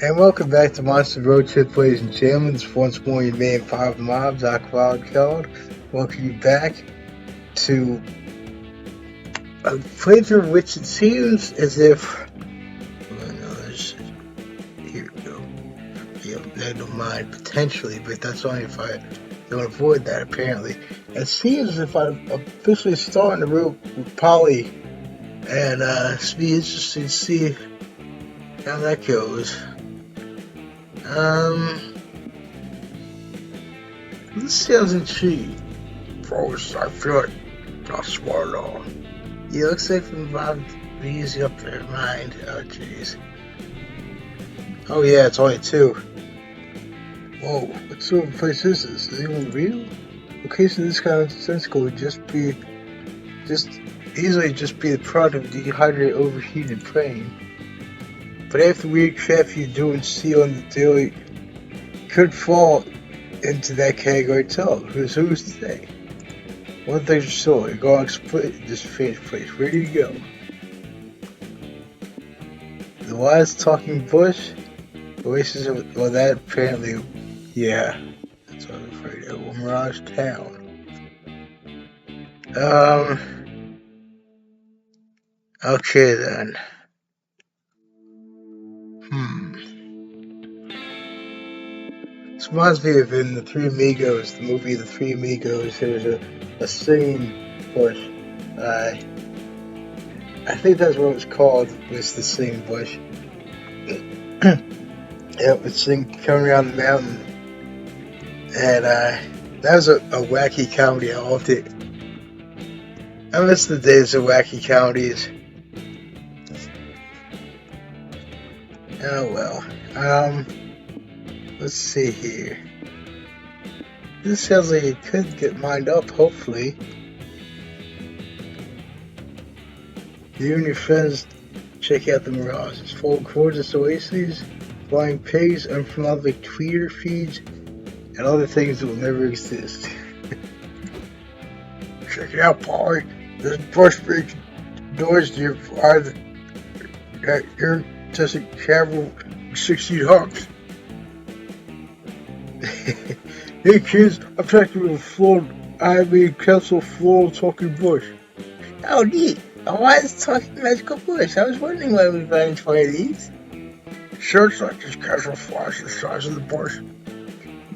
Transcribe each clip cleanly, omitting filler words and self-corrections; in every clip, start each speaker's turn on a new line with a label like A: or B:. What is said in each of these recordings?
A: And welcome back to Monster Roadtrip, ladies and gentlemen. It's once more your man, Five Mobs, Aqua Called. Welcome you back to a playthrough which it seems as if. Here we go. I don't mind potentially, but that's only if I don't avoid that, apparently. It seems as if I'm officially starting the route with Polly, and it's be interesting to see how that goes. This sounds intriguing. First, I feel like that's smart on. Yeah, looks like from Bob easy up their mind. Oh, jeez. Oh, yeah, it's only two. Whoa, what sort of place is this? Is it even real? Location of this kind of sensical would easily be the product of dehydrated, overheated brain. But after weird crap you do and see on the daily could fall into that category too. Who's to say? One thing's for sure, you're going to split this strange place. Where do you go? The wise talking bush? Oasis of, well, that apparently, yeah. That's what I'm afraid of. Well, Mirage Town. Okay then. This reminds me of in the Three Amigos, the movie The Three Amigos, there was a singing bush. I think that's what it was called, was the singing bush. It would sing coming around the mountain. And that was a wacky comedy. I loved it. I miss the days of wacky comedies. Oh well. Let's see here. This sounds like it could get mined up, hopefully. You and your friends check out the Mirage. It's full of gorgeous oases, flying pigs, unfamiliar Twitter feeds, and other things that will never exist. Check it out, Polly. This bush makes noise to your father that your doesn't travel 60 hops. Hey kids, I'm talking with a council floor talking bush. Oh neat. Why is talking magical bush? I was wondering why we ran into one of these. Sure, it's like just casual flies the size of the bush.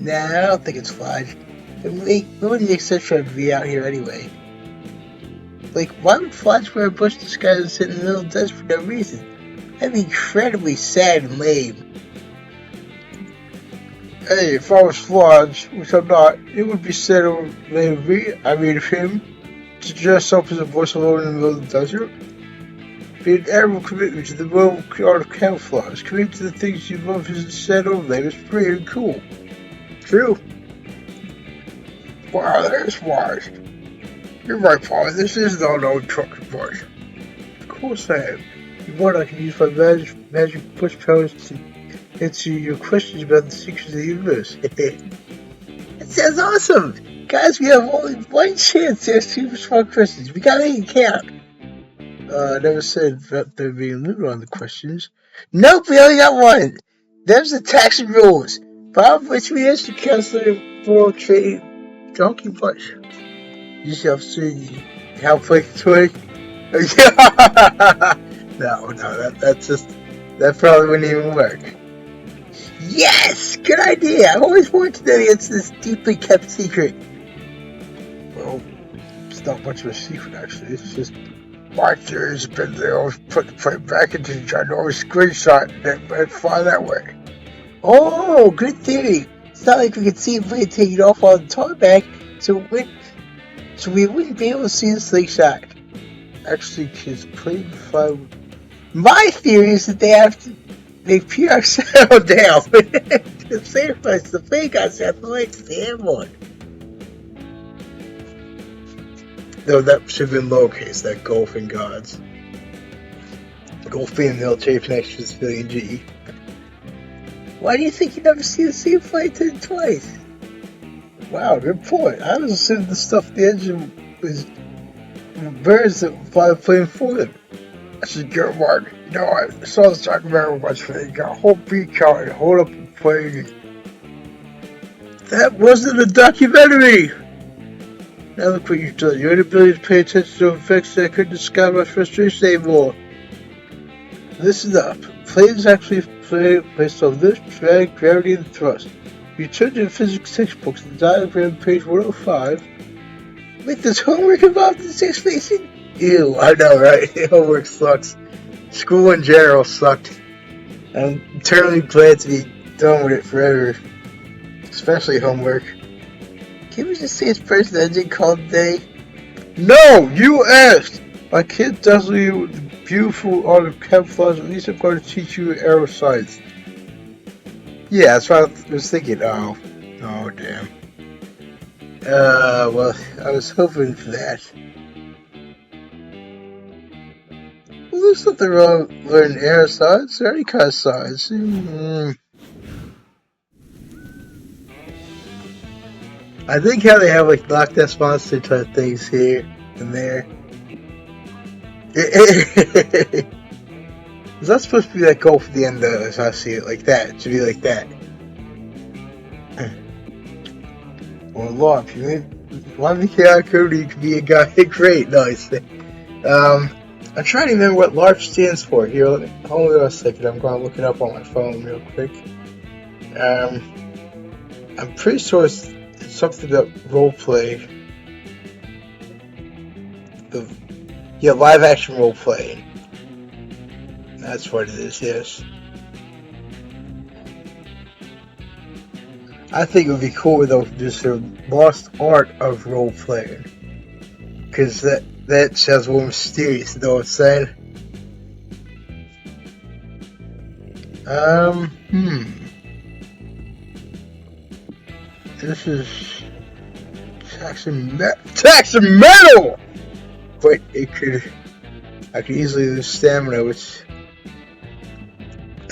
A: Nah, I don't think it's flies. We wouldn't expect to be out here anyway. Like, why would flies wear a bush disguise and sit in the middle of the desert for no reason? That'd be incredibly sad and lame. Hey, if I was flies, which I'm not, it would be sad of him, to dress up as a bush alone in the middle of the desert. Be an admirable commitment to the world art of camouflage. Commit to the things you love isn't said of them. It's pretty and cool. True. Wow, that's wise. You're right, Paul. This is not an old trucking bush. Of course I am. If you want, I can use my magic push powers to answer your questions about the secrets of the universe. That sounds awesome! Guys, we have only one chance to ask super smart questions. We gotta make it count. I never said that there being a limit on the questions. Nope, we only got one. Them's the taxi rules. Bob, which we asked the counselor for trading donkey bush. You shall see how quick to it. No, that probably wouldn't even work. Yes! Good idea! I've always wanted to know the answer to this deeply kept secret. Well, it's not much of a secret, actually. It's just my theory's been they always put the plane back into the ginormous screenshot and fly that way. Oh, good theory. It's not like we could see a plane taking off on the tarmac, so we wouldn't be able to see the slingshot. Actually, kids, plane fly. My theory is that they PR settle down. To sacrifice the plane got separated to the airborne. No, that should have been lowercase, that golfing gods. Golfing military connection to civilian G. Why do you think you never see the same flight twice? Wow, good point. I was assuming the stuff at the engine was birds that fly the plane for them. That's a good one. No, I saw this documentary once where they got a whole beach out and hold up and play. That wasn't a documentary! Now look what you've done. Your inability to pay attention to effects that couldn't describe my frustration anymore. Listen up. Play is actually based on lift, drag, gravity, and thrust. You turn to the physics textbooks and diagram page 105. Wait, there's homework involved in this explanation? Ew, I know, right? Homework sucks. School in general sucked. I'm eternally glad to be done with it forever. Especially homework. Can we just say it's person that didn't call today? No! You asked! My kid does you beautiful art of camouflage. At least I'm going to teach you aeroscience. Yeah, that's what I was thinking. Oh, damn. Well, I was hoping for that. Well, there's nothing wrong with learning aeroscience or any kind of science. I think how they have like Loch Ness Monster type things here and there. Is that supposed to be that goal for the end though, as I see it, like that? It should be like that. Or LARP, you mean? Why the chaotic code you could be a guy? Great, nice. I'm trying to remember what LARP stands for. Here, hold on a second. I'm going to look it up on my phone real quick. I'm pretty sure it's something about roleplay. Live action roleplay. That's what it is, yes. I think it would be cool though, just a lost art of roleplaying. Because that sounds more mysterious, you know what I'm saying? This is Taxi Metal! But I could easily lose stamina, which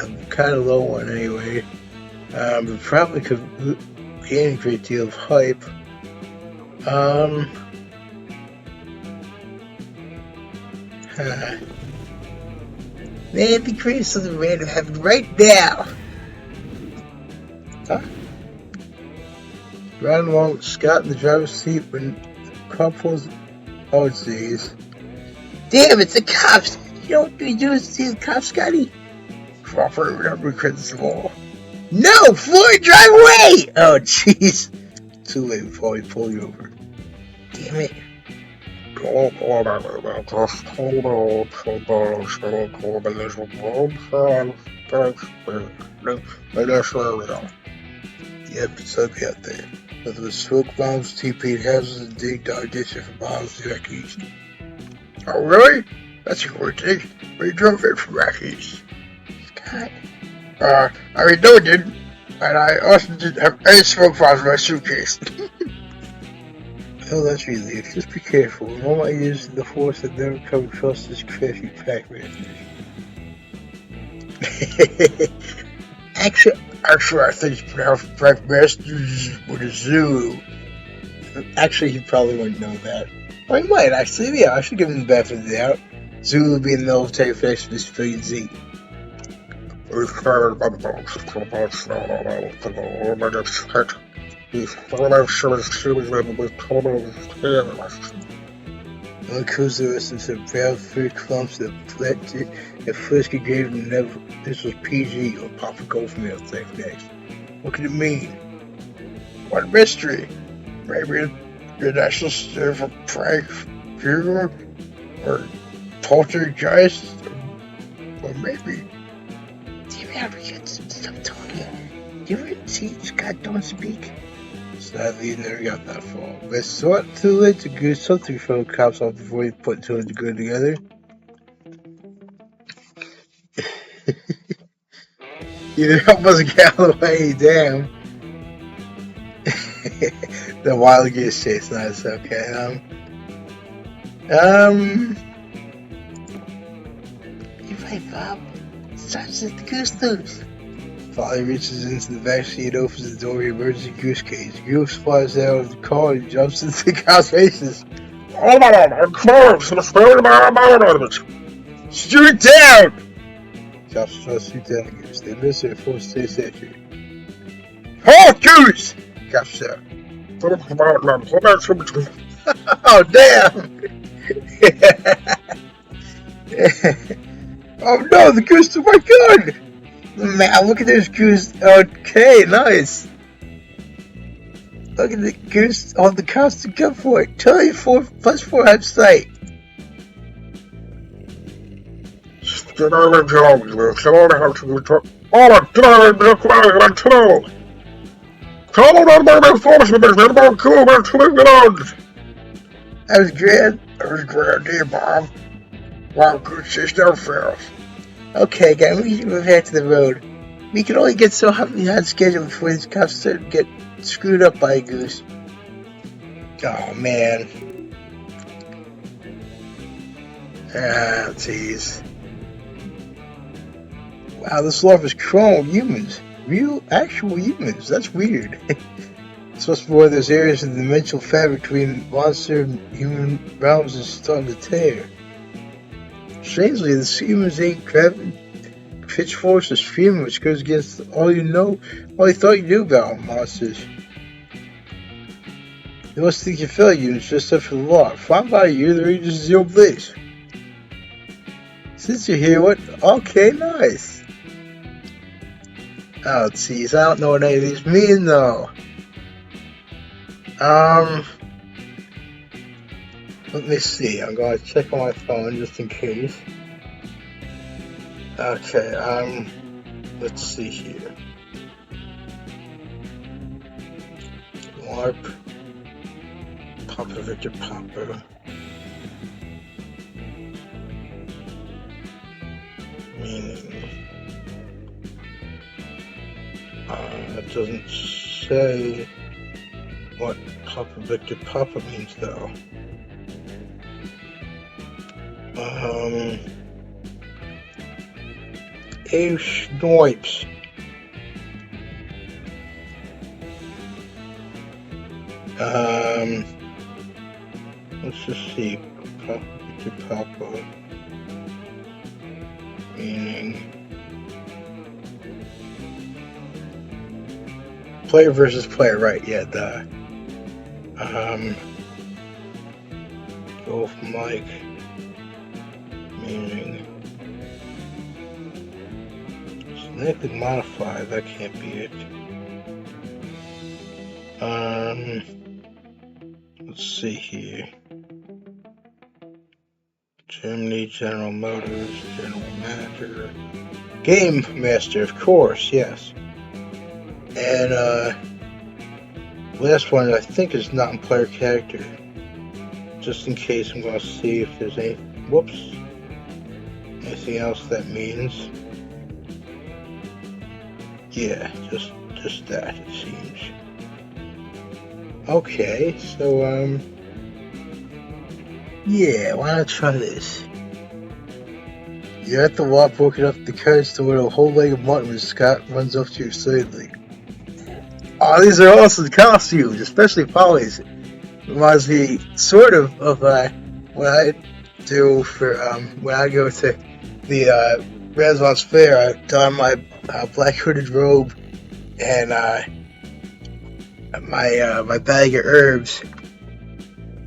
A: I'm kind of low on anyway. But probably could gain a great deal of hype. Man, it'd be great if something random happened right now. Huh? Riding along with Scott in the driver's seat when the car pulls. Oh, jeez. Damn, it's the cops! You know what you do is see the cops, Scotty? Crawford, remember credits of all. No! Floyd, drive away! Oh, jeez. Too late before we pull you over. Damn it. Yep, it's ugly out there. Whether it's smoke bombs, TP houses, and dig dog ditches for miles back east. Oh, really? That's a good thing. We drove in from back east. Scott. No, it didn't. And I also didn't have any smoke bombs in my suitcase. Oh, that's relief. Just be careful. In all my years in the force, I've never come across this crafty Pac-Man. Actually, I think he's pronounced Pac-Masters with a Zulu. Actually, he probably wouldn't know that. Or he might, actually. Yeah, I should give him the benefit of the doubt. Zulu being the military affiliation of civilian Z. Only cruise the rest of some proud free clumps that fletched and frisky gave them never. This was PG or Papa Goldfield thing next. What could it mean? What mystery? Maybe your national stir for prank funeral or poltergeist or maybe. Damn it, I forget to stop talking. Do you ever see Scott don't speak? Sadly, you never got that far. But it's not too late to get something from the cops off before you put two and good together. Either help us get away, damn. The wild goose chase, that's okay. You're right, Bob. Starts at the goose loose. Father reaches into the back seat, opens the door of the emergency goose cage. Goose flies out of the car and jumps into the cop's faces. Shoot it down! Cops trust you down, Goose. They miss it for stay safe here. Halt, Goose! Cops shout. Oh, damn! Oh no, the goose took my gun! Man, look at this goose. Okay, nice. Look at the goose on the constant gun for it. 24+4 on sight. That was grand. That was grand, dear Bob. Wow, goose is no fails. Okay, guys, we should move back to the road. We can only get so behind schedule before these cops start to get screwed up by a goose. Oh, man. Ah, jeez. Wow, this LARP is crawling with humans. Real, actual humans. That's weird. It's supposed to be one of those areas of the dimensional fabric between monster and human realms is starting to tear. Strangely, the humans ain't grabbing pitchforks or screaming, which goes against all you thought you knew about monsters. They must think you fellow units just up for the law. Fine by you, the range is zero place. Since you're here, what? Okay, nice. Oh, jeez, I don't know what any of these mean, though. Let me see. I'm going to check on my phone just in case. Okay, let's see here. LARP. Papa Victor Papa. Meaning. It doesn't say what Papa Victor Papa means, though. Snipes. Let's just see. Papa Victor Papa. Meaning. Player versus player, right? Yeah, the. Golf Mike. Meaning. Genetically modified, that can't be it. Let's see here. Germany, General Motors, General Manager. Game Master, of course, yes. And, last one I think is non-player character. Just in case, I'm going to see if there's any, anything else that means. Yeah, just that, it seems. Okay, so, yeah, why not try this? You're at the LARP working up the courage to order a whole leg of mutton when Scott runs up to you excitedly. Oh, these are awesome costumes, especially Polly's. Reminds me sort of what I do for when I go to the Renaissance Fair. I don my black hooded robe and my bag of herbs,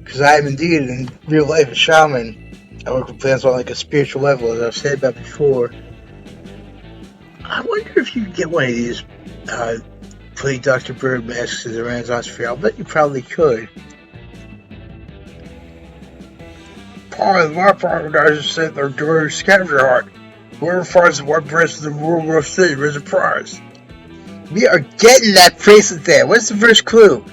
A: because I am indeed in real life a shaman. I work with plants on like a spiritual level, as I've said that before. I wonder if you could get one of these play Dr. Bird masks at the Renaissance Fair. I'll bet you probably could. Part of the LARP organizers said they're doing a scavenger hunt. Whoever finds the one bracelet in the World War City wins a prize. We are getting that bracelet there. What's the first clue?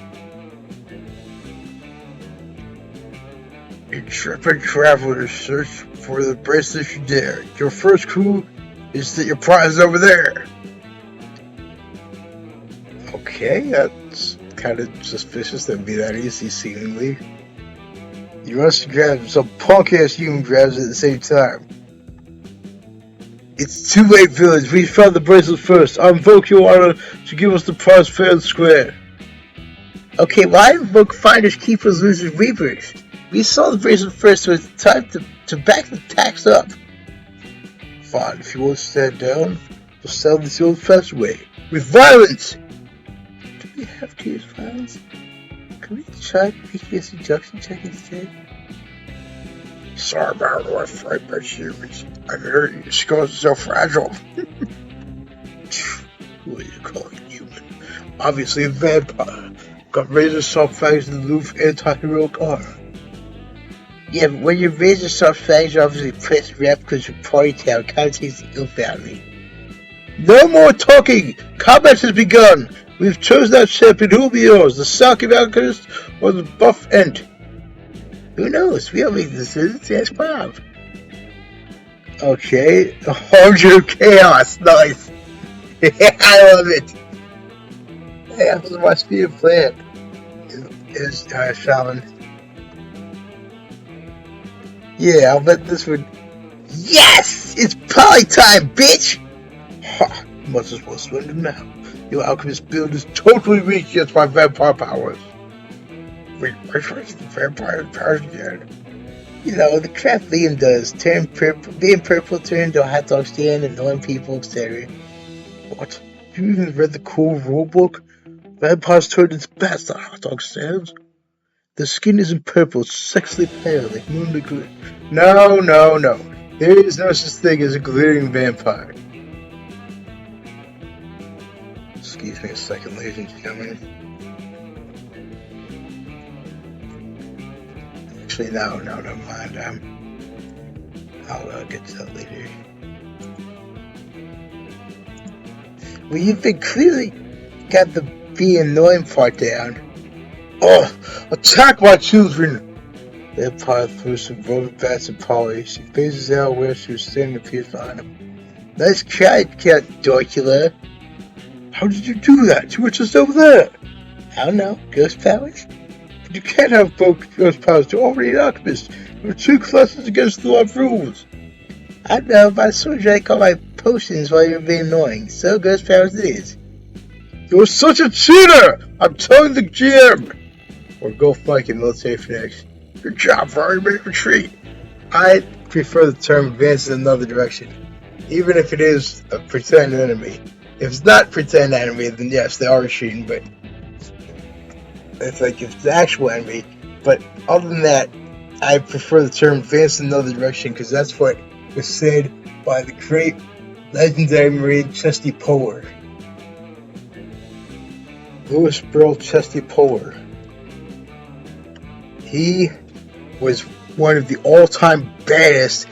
A: Intrepid travelers search for the bracelet if you dare. Your first clue is that your prize is over there. Okay, that's kind of suspicious that would be that easy, seemingly. You must grab some punk-ass human grabs at the same time. It's too late, village. We found the bracelet first. I invoke your honor to give us the prize fair and square. Okay, well, I invoke finders, keepers, losers, reapers. We saw the bracelet first, so it's time to back the tax up. fine. If you won't stand down, we'll settle this the old-fashioned way. With violence! Do we have to use violence? Can we try making a seduction check instead? Sorry about what I fight by humans. I heard your skull's so fragile. What do you call it, human? Obviously a vampire. Got razor sharp fangs and aloof anti-heroic armor. Yeah, but when your razor sharp fangs are obviously pressed replicas from Party Town, kind of takes the ilk out of me. No more talking! Combat has begun! We've chosen our champion. Who will be yours? The Salky Alchemist or the Buff Ent? Who knows? We all make decisions. Ask Bob. Okay. 100 chaos. Nice. I love it. Hey, that must be a plan. Is Shaman. Yeah, I'll bet this would. Yes! It's Polly time, bitch! Ha! Must as well swim him now. Your alchemist build is totally weak against my vampire powers. Wait, which one's the vampire powers again? You know, the crap Liam does. Turn purple, being purple, turn into a hot dog stand, annoying people, etc. What? You even read the cool rulebook? Vampires turn into bastard hot dog stands? The skin isn't purple, it's sexually pale, like moonlit glitter. No. There is no such thing as a glittering vampire. Excuse me a second, ladies and gentlemen. Actually, no, never mind. I'll get to that later. Well, you've been clearly got the be annoying part down. Oh, attack my children! The Empire threw some rolling bats at Polly. She faces out where she was standing and appears behind him. Nice cat, Dorcula. How did you do that? You were just over there. I don't know. Ghost powers? But you can't have both ghost powers. You're already an alchemist. There are 2 classes against the law of rules. I know, but I sort of drank all my potions while you were being annoying. So ghost powers it is. You're such a cheater! I'm telling the GM! Or go fight in military fanatics. Good job, Vardy. Make retreat. I prefer the term advance in another direction. Even if it is a pretend enemy. If it's not pretend enemy, then yes, they are retreating, but it's like if it's the actual enemy. But other than that, I prefer the term advance in another direction because that's what was said by the great legendary Marine Chesty Puller. Louis Burl Chesty Puller. He was one of the all-time baddest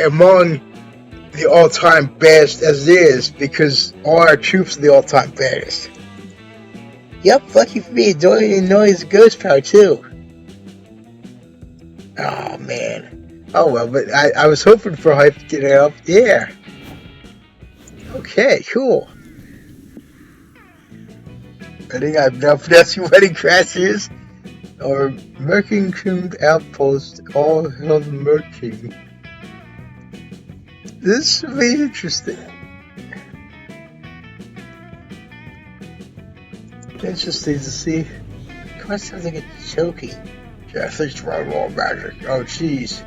A: among the all-time baddest as it is, because all our troops are the all-time baddest. Yep, lucky for me, annoys ghost power too. Oh man. Oh well, but I was hoping for hype to get it up. Yeah. Okay, cool. I think I've now pronouncing wedding crashers. Or Merking Coon Outpost, all held merking. This will be interesting. Interesting to see. Of course, sounds like it's choking. Catholics run all magic. Oh, jeez.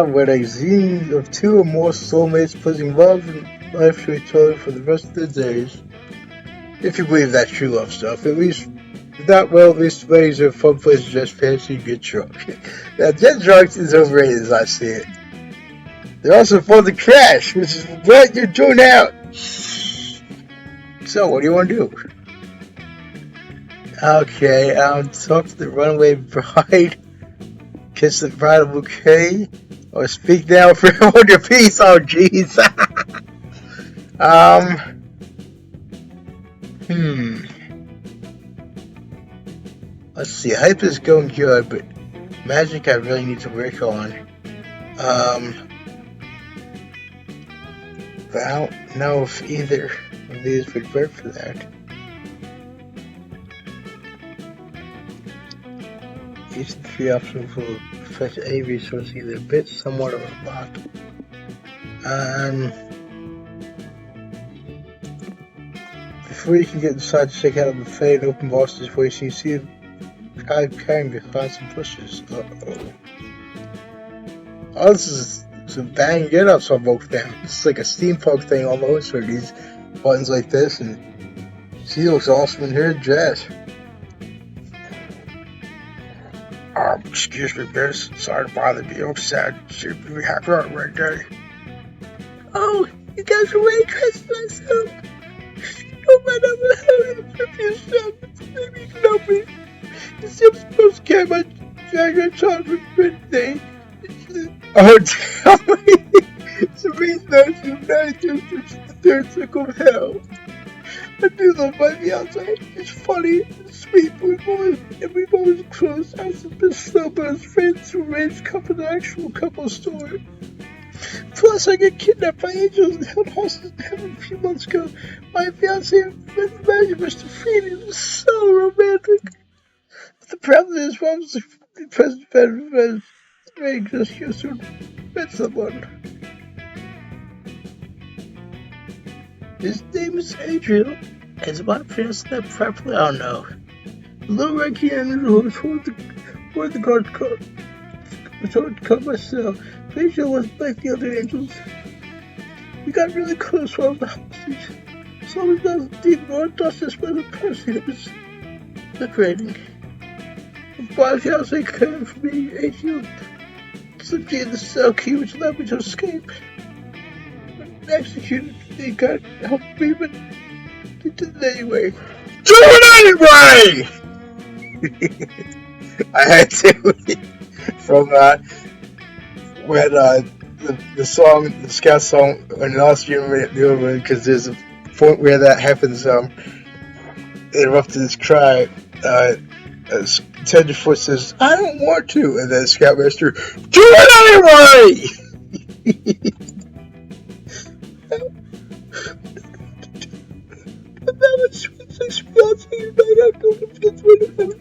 A: When a zine of 2 or more soulmates putting love and life to each other for the rest of their days. If you believe that's true love stuff, at least, if not, well, at least weddings are a fun place to just fancy and get drunk. Now, get drunk is overrated as I see it. They're also fun to crash, which is what you're doing now. So, what do you want to do? Okay, talk to the runaway bride. Kiss the bridal bouquet, or speak now for hold your peace. Oh, jeez. Let's see. Hype is going good, but magic I really need to work on. But I don't know if either of these would work for that. Each of the 3 options will fetch a resource, either a bit, somewhat, or a lot. before you can get inside, check out the buffet and open boxes where you see a guy carrying behind some bushes. Uh-oh. Oh, this is some bang get ups on both them. This is like a steampunk thing almost, where these buttons like this, and she looks awesome in her dress. Excuse me, miss. Sorry to bother you. I'm sad. Should be happy on a right day. Oh, you guys are way dressed myself. Oh, my number, if you shop, maybe you can help me. You see, I'm supposed to carry my jacket child for birthday. Oh, tell me. It's a reason that you're married to the third circle of hell. I do love my fiance. It's funny and sweet, but we've always close. I was a bit slow, but as friends who arranged couple the actual couple story. Plus, I got kidnapped by angels and held hostage in heaven a few months ago. My fiance married Mr. Freed. It was so romantic. But the problem is, what was the present better than just here soon met someone. His name is Adriel. As my pronounced that properly, I don't know. The little red key and the guard called myself. Adriel was like the other angels. We got really close while I was the hostage. So we got a deep more dust as well as a person. It was liberating. My fiance came for me. Adriel slipped me in the cell key, which allowed me to escape. Executed. They got help me, but they did it anyway. Do it anyway! I had to. From when the song, the Scout song, in the last few minutes, because there's a point where that happens. Interrupted his cry. Tenderfoot says, "I don't want to," and then Scoutmaster, "Do it anyway!" And that was sweet 6 fiancé and I got to get rid of him.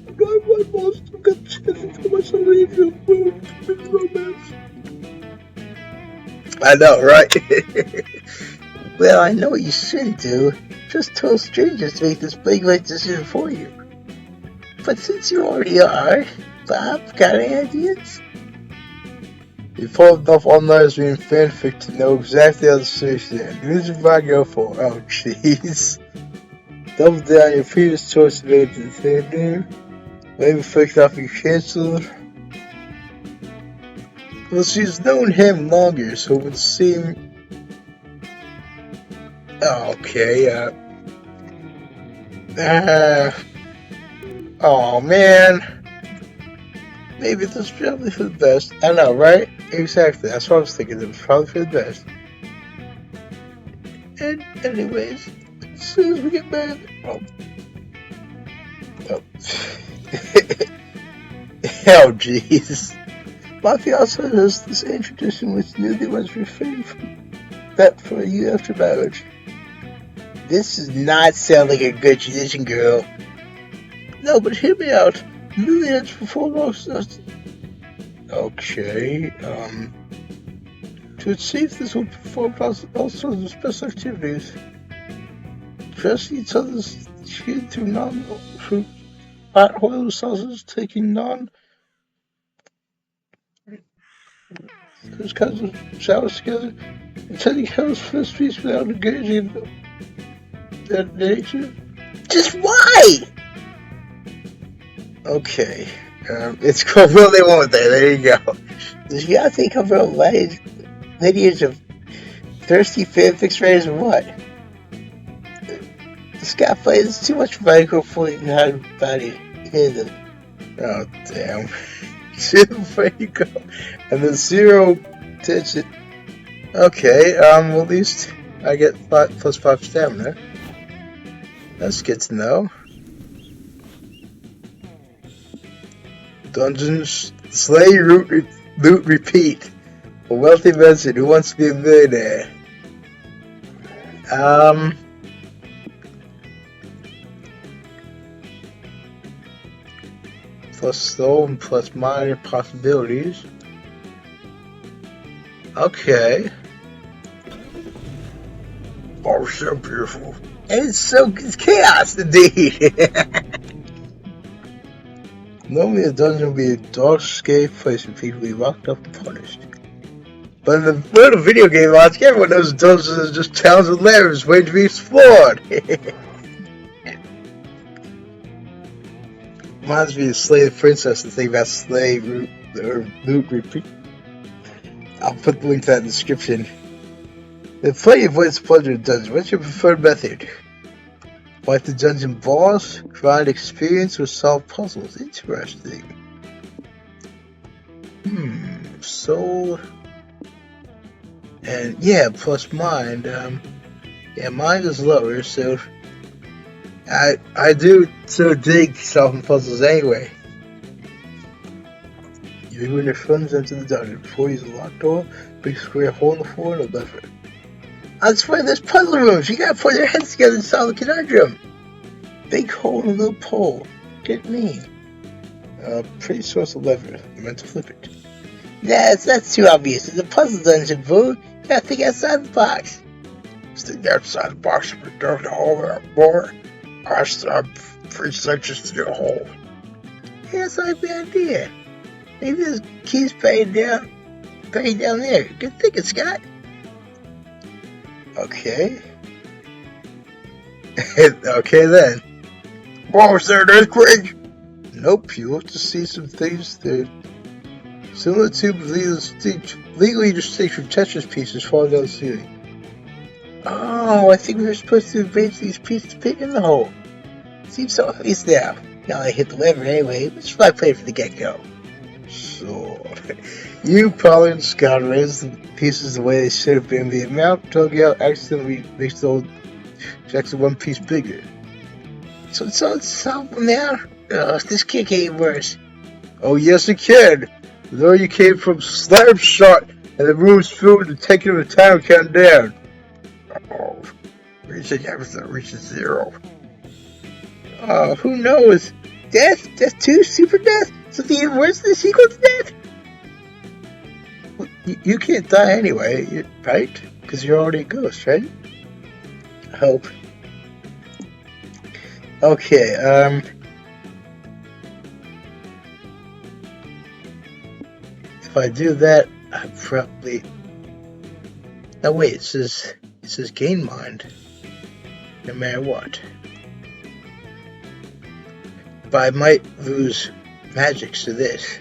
A: I'm not my boss to get chance to myself Adriel with romance. I know, right? Well, I know what you shouldn't do. Just tell strangers to make this big life decision for you. But since you already are, Bob, got any ideas? You pulled enough online as being fanfic to know exactly how the situation is. Who's your I go for? Oh, jeez. Double down your previous choice of made the same name. Maybe flicked off your cancel. Well, she's known him longer, so it would seem. Okay, oh man. Maybe this is probably for the best. I know, right? Exactly. That's what I was thinking. It was probably for the best. And anyways, as soon as we get married, oh jeez. My fiance has this same tradition which newlyweds refrain from that for a year after marriage. This does not sound like a good tradition, girl. No, but hear me out. Newlyweds before long. Okay, to achieve this, we'll perform all sorts of special activities. Dress each other's skin through hot oil sauces, taking those kinds of showers together, and taking hell's first piece without engaging in nature. Just why? Okay. It's called Will They Won't They. There you go. Does you gotta think of lineage of thirsty fanfics writers or what? Scott plays too much microphone and hard body handle. Oh damn. There you go. And then 0 tension. Okay, well at least I get 5 plus 5 stamina. That's good to know. Dungeons, slay, loot, repeat. A wealthy merchant who wants to be a millionaire. Plus soul and plus minor possibilities. Okay. Oh, so beautiful. And it's chaos indeed. Normally a dungeon would be a dark, scary place where people be locked up and punished. But in the world of video game logic, everyone knows dungeons are just towns and labyrinths waiting to be explored. Reminds me of Slay the Princess and think about Slay or Loot Repeat. I'll put the link to that in the description. There are plenty of ways to pleasure a dungeon. What's your preferred method? Fight the dungeon boss, grind experience, or solve puzzles? Interesting. Soul. And yeah, plus mind. Yeah, mind is lower, so I do so dig solving puzzles anyway. You move your friends into the dungeon. Before you use a locked door, big square hole in the floor and a lever. I swear there's puzzle rooms. You gotta put your heads together and solve the conundrum. Big hole and a little pole. Get me. Pretty source of lever. I meant to flip it. Yes, that's too obvious. It's a puzzle dungeon, boo. You gotta think outside the box. Think outside the box and return the hole there, boy. I stabbed 3 sections to the hole. Yeah, that's not a bad idea. Maybe there's keys paid down there. Good thinking, Scott. Okay. Okay then. What was there, earthquake? Nope, you look to see some things that similar to legally distinct from Tetris pieces falling down the ceiling. Oh, I think we were supposed to arrange these pieces to fit in the hole. Seems so obvious now. Now I hit the lever anyway. Which I played from the get-go. So, you probably and Scott arranged the pieces the way they should have been. The amount dug out accidentally makes the old Jackson one piece bigger. So it's solved now? This can't get any worse. Oh yes it can. Though you came from slab shot and the room's filled with the taking of the time count down. Oh, reaching everything reaches 0. Oh, who knows? Death? Death 2? Super death? Something even worse than the sequel to death? Well, you can't die anyway, right? Because you're already a ghost, right? I hope. Okay, if I do that, I probably... Now wait, it says gain mind. No matter what. But I might lose magics to this.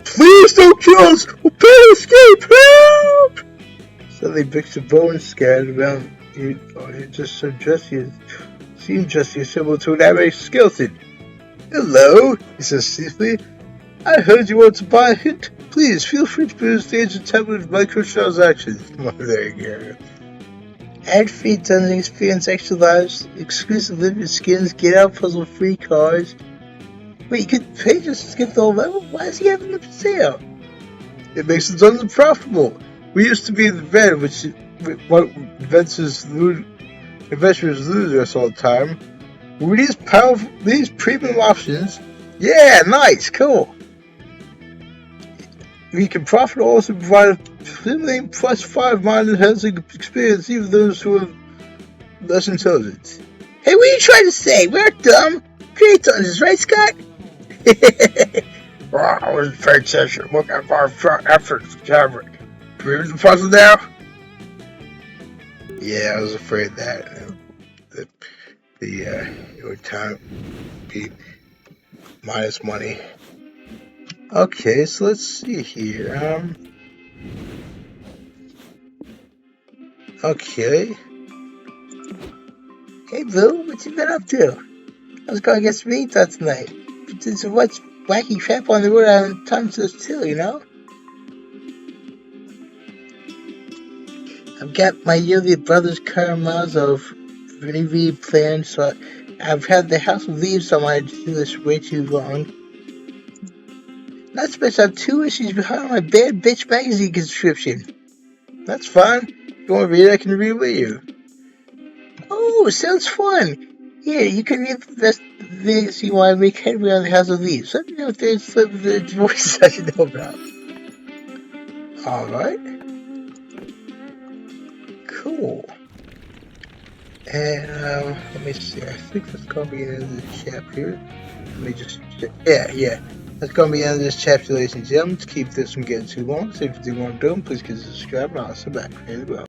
A: Please don't kill us! We'll pay escape! Help! Suddenly Victor Bowen scattered around you. Oh, you're just so dressy. Seem dressy similar to an anime skeleton. Hello, he says stiffly. I heard you want to buy a hit. Please feel free to put a stage and tablet of microtransactions. Oh, there you go. Ad-free dungeon experience, extra lives, exclusive limited skins, get out puzzle free cards. Wait, you could pay just to skip the whole level? Why is he having them for sale? It makes the dungeon profitable. We used to be in the red, which investors lose us all the time. With these premium options, yeah, nice, cool. We can profit also provide a stimulating plus 5 mind enhancing experience, even those who are less intelligent. Hey, what are you trying to say? We're dumb. Great dungeons, right, Scott? Well, I was paying attention. Look at our efforts, Cameron. Can we read the puzzle now? Yeah, I was afraid that it would time be minus money. Okay, so let's see here. Okay. Hey, Blue, what you been up to? I was going to get some pizza tonight. But there's so much wacky crap on the road I haven't time to chill, you know? I've got my yearly Brothers Karamazov review planned, so I've had the House of Leaves on my list way too long. Not to mention, I'm 2 issues behind on my Bad Bitch magazine subscription. That's fine. If you want to read it, I can read it with you. Oh, sounds fun. Here, you can read the best things you want to make headway on the House of Leaves. Let me know if there's some of the voices I should know about. Alright. Cool. And let me see. I think that's gonna be the end of this chapter. Let me just yeah. That's gonna be the end of this chapter, ladies and gentlemen. To keep this from getting too long, so if you do want to do them, please consider subscribing. I'll also back as well.